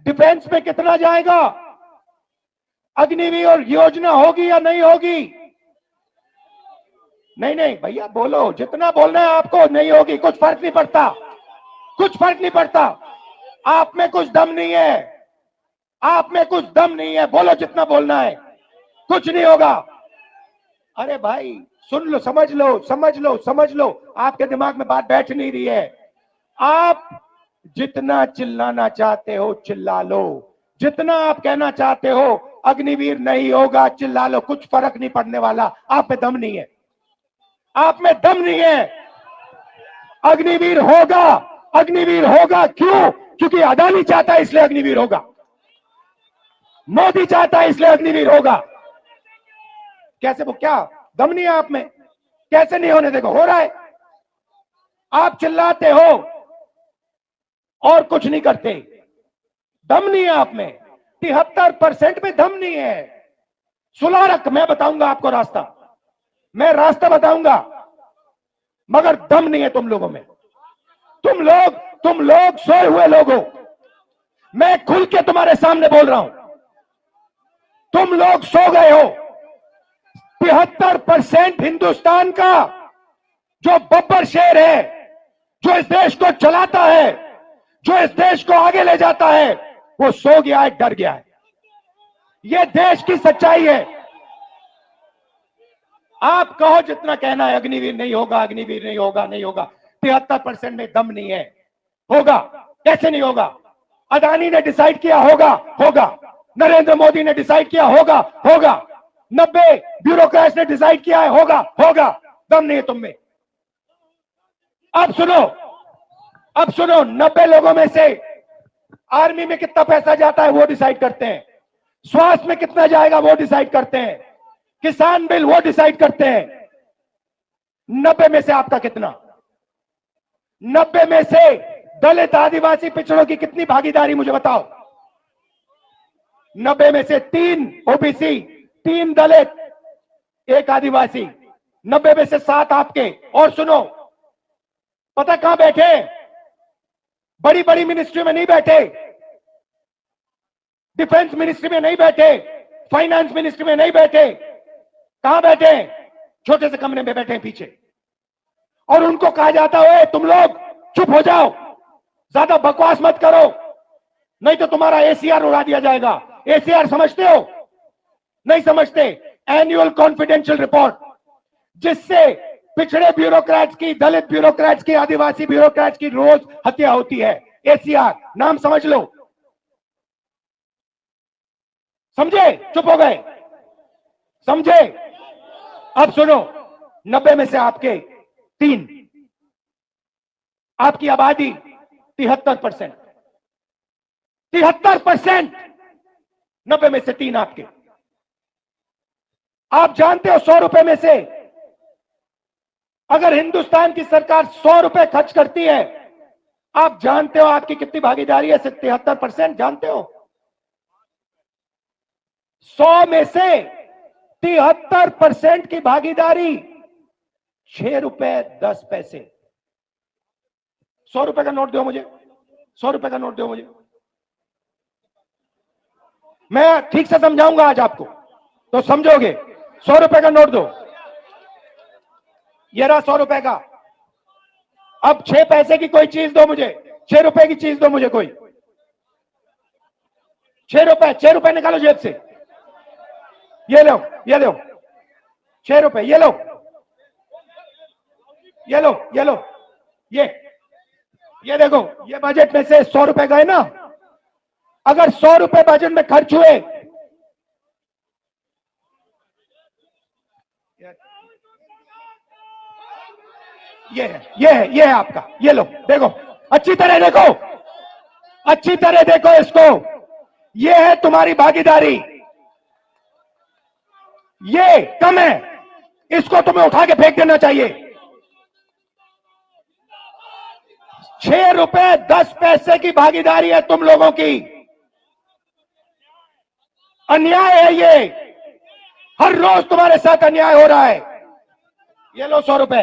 Defence में कितना जाएगा? अग्निवीर योजना होगी या नहीं होगी? नहीं नहीं भैया बोलो, जितना बोलना है आपको। नहीं होगी, कुछ फर्क नहीं पड़ता, कुछ फर्क नहीं पड़ता। आप में कुछ दम नहीं है, आप में कुछ दम नहीं है, बोलो जितना बोलना है, कुछ नहीं होगा। अरे भाई सुन लो, समझ लो, समझ लो, समझ लो, आपके दिमाग में बात बैठ नहीं रही है। आप जितना चिल्लाना चाहते हो चिल्ला लो, जितना आप कहना चाहते हो अग्निवीर नहीं होगा, चिल्ला लो, कुछ फर्क नहीं पड़ने वाला। आप में दम नहीं है, आप में दम नहीं है। अग्निवीर होगा, अग्निवीर होगा। क्यों? क्योंकि अदानी चाहता है इसलिए अग्निवीर होगा, मोदी चाहता है इसलिए अग्निवीर होगा। कैसे? वो क्या दम नहीं है आप में? कैसे नहीं होने देगा? हो रहा है। आप चिल्लाते हो और कुछ नहीं करते, दम नहीं है आप में। 73% में दम नहीं है। सुलह रख, मैं बताऊंगा आपको रास्ता, मैं रास्ता बताऊंगा, मगर दम नहीं है तुम लोगों में। तुम लोग सोए हुए लोग हो। मैं खुल के तुम्हारे सामने बोल रहा हूं, तुम लोग सो गए हो। 73% हिंदुस्तान का जो बब्बर शेर है, जो इस देश को चलाता है, जो इस देश को आगे ले जाता है, वो सो गया है, डर गया है। ये देश की सच्चाई है। आप कहो जितना कहना है अग्निवीर नहीं होगा, अग्निवीर नहीं होगा, नहीं होगा। 73% में दम नहीं है। होगा, कैसे नहीं होगा? अदानी ने डिसाइड किया होगा, होगा। नरेंद्र मोदी ने डिसाइड किया होगा, होगा। 90 ब्यूरोक्रेट्स ने डिसाइड किया है, होगा, होगा। दम नहीं है तुम में। अब सुनो, अब सुनो, 90 लोगों में से आर्मी में कितना पैसा जाता है वो डिसाइड करते हैं, स्वास्थ्य में कितना जाएगा वो डिसाइड करते हैं, किसान बिल वो डिसाइड करते हैं। 90 में से आपका कितना? 90 में से दलित आदिवासी पिछड़ों की कितनी भागीदारी मुझे बताओ? 90 में से 3 ओबीसी, 3 दलित, 1 आदिवासी, 90 में से 7 आपके। और सुनो, पता कहां बैठे? बड़ी बड़ी मिनिस्ट्री में नहीं बैठे, डिफेंस मिनिस्ट्री में नहीं बैठे, फाइनेंस मिनिस्ट्री में नहीं बैठे। कहां बैठे? छोटे से कमरे में बैठे हैं पीछे। और उनको कहा जाता है तुम लोग चुप हो जाओ, ज्यादा बकवास मत करो, नहीं तो तुम्हारा एसीआर उड़ा दिया जाएगा। एसीआर समझते हो? नहीं समझते। एनुअल कॉन्फिडेंशियल रिपोर्ट, जिससे पिछड़े ब्यूरोक्रेट्स की, दलित ब्यूरोक्रेट्स की, आदिवासी ब्यूरोक्रेट्स की रोज हत्या होती है। एसीआर नाम समझ लो। समझे? चुप हो गए? समझे? अब सुनो, 90 में से आपके 3, आपकी आबादी 73%, 73%, 90 में से 3 आपके। आप जानते हो 100 रुपए में से अगर हिंदुस्तान की सरकार 100 रुपए खर्च करती है, आप जानते हो आपकी कितनी भागीदारी है? 73%। जानते हो? 100 में से 73% की भागीदारी 6 रुपए 10 पैसे। 100 रुपए का नोट दो मुझे, 100 रुपए का नोट दो मुझे, मैं ठीक से समझाऊंगा आज आपको तो समझोगे। 100 रुपए का नोट दो, ये रहा 100 रुपए का। अब 6 पैसे की कोई चीज दो मुझे, 6 रुपए की चीज दो मुझे कोई। 6 रुपए निकालो जेब से, ये लो, ये लो 6 रुपए, ये लो, ये लो, ये लो, ये देखो, ये बजट में से 100 रुपए गए ना। अगर 100 रुपए बजट में खर्च हुए, ये है आपका, ये लो, देखो, अच्छी तरह देखो, अच्छी तरह देखो इसको, ये है तुम्हारी भागीदारी। ये कम है, इसको तुम्हें उठा के फेंक देना चाहिए। 6 रुपए 10 पैसे की भागीदारी है तुम लोगों की। अन्याय है ये, हर रोज तुम्हारे साथ अन्याय हो रहा है। ये लो 100 रुपए।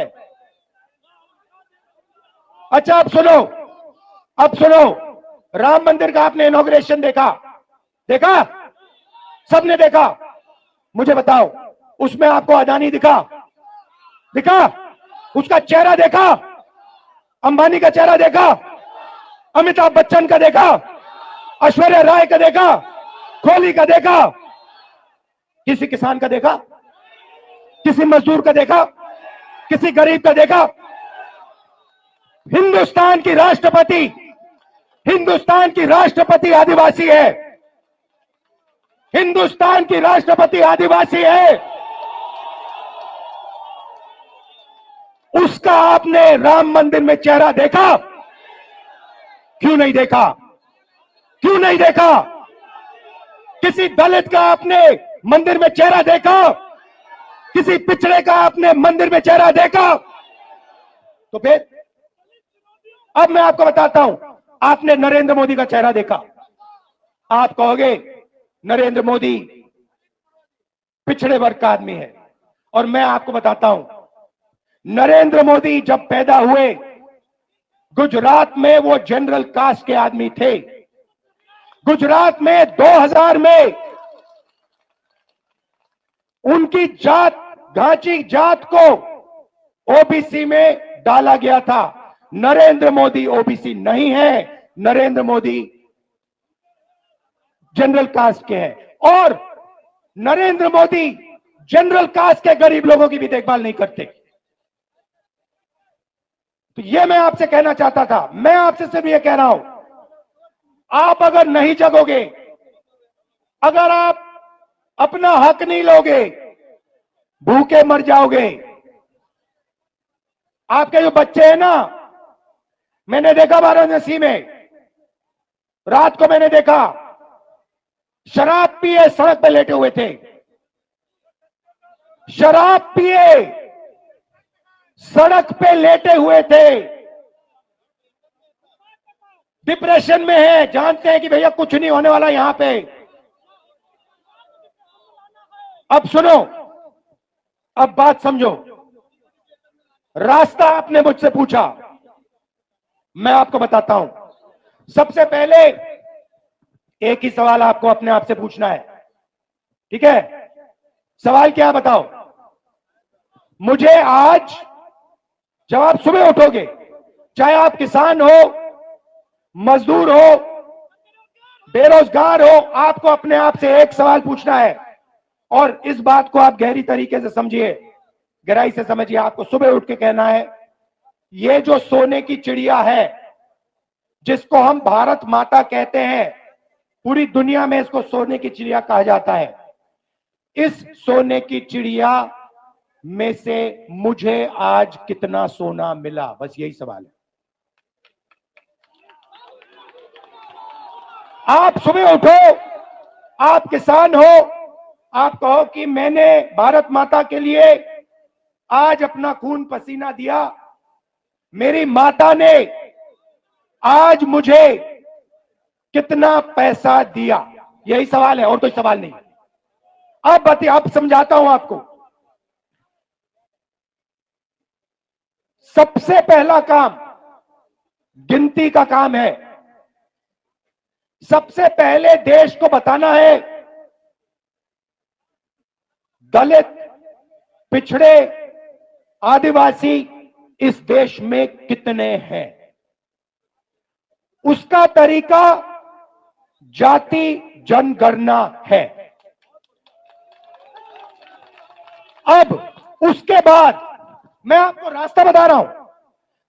अच्छा अब सुनो, अब सुनो, राम मंदिर का आपने इनॉग्रेशन देखा? देखा? सबने देखा? मुझे बताओ, उसमें आपको अदानी दिखा? दिखा? उसका चेहरा देखा? अंबानी का चेहरा देखा? अमिताभ बच्चन का देखा? ऐश्वर्या राय का देखा? कोहली का देखा? किसी किसान का देखा? किसी मजदूर का देखा? किसी गरीब का देखा? हिंदुस्तान की राष्ट्रपति, हिंदुस्तान की राष्ट्रपति आदिवासी है। हिंदुस्तान की राष्ट्रपति आदिवासी है। उसका आपने राम मंदिर में चेहरा देखा? क्यों नहीं देखा? क्यों नहीं देखा? किसी दलित का आपने मंदिर में चेहरा देखा? किसी पिछड़े का आपने मंदिर में चेहरा देखा? तो फिर अब मैं आपको बताता हूं, आपने नरेंद्र मोदी का चेहरा देखा? आप कहोगे नरेंद्र मोदी पिछड़े वर्ग का आदमी है, और मैं आपको बताता हूं, नरेंद्र मोदी जब पैदा हुए गुजरात में वो जनरल कास्ट के आदमी थे। गुजरात में 2000 में उनकी जात, घाची जात को ओबीसी में डाला गया था। नरेंद्र मोदी ओबीसी नहीं है, नरेंद्र मोदी जनरल कास्ट के हैं, और नरेंद्र मोदी जनरल कास्ट के गरीब लोगों की भी देखभाल नहीं करते। तो यह मैं आपसे कहना चाहता था। मैं आपसे सिर्फ यह कह रहा हूं, आप अगर नहीं जगोगे, अगर आप अपना हक नहीं लोगे, भूखे मर जाओगे। आपके जो बच्चे हैं ना, मैंने देखा वाराणसी में, रात को मैंने देखा शराब पिए सड़क पे लेटे हुए थे। शराब पिए सड़क पे लेटे हुए थे। डिप्रेशन में है, जानते हैं कि भैया कुछ नहीं होने वाला यहां पे। अब सुनो, अब बात समझो। रास्ता आपने मुझसे पूछा, मैं आपको बताता हूं। सबसे पहले एक ही सवाल आपको अपने आप से पूछना है, ठीक है? सवाल क्या बताओ? मुझे आज, जब आप सुबह उठोगे, चाहे आप किसान हो, मजदूर हो, बेरोजगार हो, आपको अपने आप से एक सवाल पूछना है, और इस बात को आप गहरी तरीके से समझिए, गहराई से समझिए। आपको सुबह उठ के कहना है, ये जो सोने की चिड़िया है, जिसको हम भारत माता कहते हैं, पूरी दुनिया में इसको सोने की चिड़िया कहा जाता है, इस सोने की चिड़िया में से मुझे आज कितना सोना मिला? बस यही सवाल है। आप सुबह उठो, आप किसान हो, आप कहो कि मैंने भारत माता के लिए आज अपना खून पसीना दिया, मेरी माता ने आज मुझे कितना पैसा दिया? यही सवाल है, और कोई सवाल नहीं। अब बताइए, अब समझाता हूं आपको। सबसे पहला काम गिनती का काम है। सबसे पहले देश को बताना है दलित, पिछड़े, आदिवासी इस देश में कितने हैं। उसका तरीका जाति जनगणना है। अब उसके बाद मैं आपको रास्ता बता रहा हूं।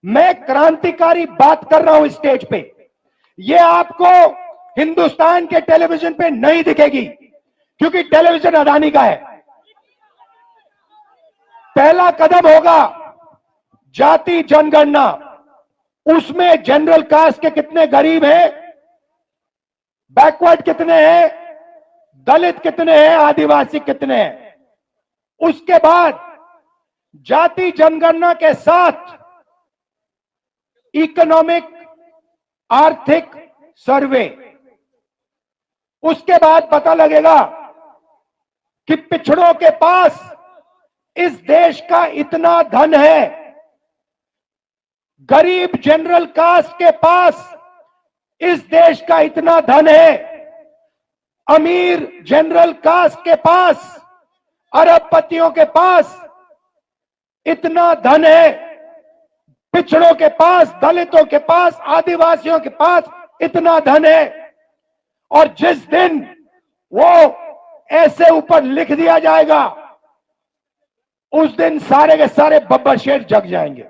मैं क्रांतिकारी बात कर रहा हूं स्टेज पे। यह आपको हिंदुस्तान के टेलीविजन पे नहीं दिखेगी, क्योंकि टेलीविजन अदानी का है। पहला कदम होगा जाति जनगणना। उसमें जनरल कास्ट के कितने गरीब हैं, बैकवर्ड कितने हैं, दलित कितने हैं, आदिवासी कितने हैं। उसके बाद जाति जनगणना के साथ इकोनॉमिक, आर्थिक सर्वे। उसके बाद पता लगेगा कि पिछड़ों के पास इस देश का इतना धन है, गरीब जनरल कास्ट के पास इस देश का इतना धन है, अमीर जनरल कास्ट के पास, अरबपतियों के पास इतना धन है, पिछड़ों के पास, दलितों के पास, आदिवासियों के पास इतना धन है। और जिस दिन वो ऐसे ऊपर लिख दिया जाएगा, उस दिन सारे के सारे बब्बर शेर जग जाएंगे।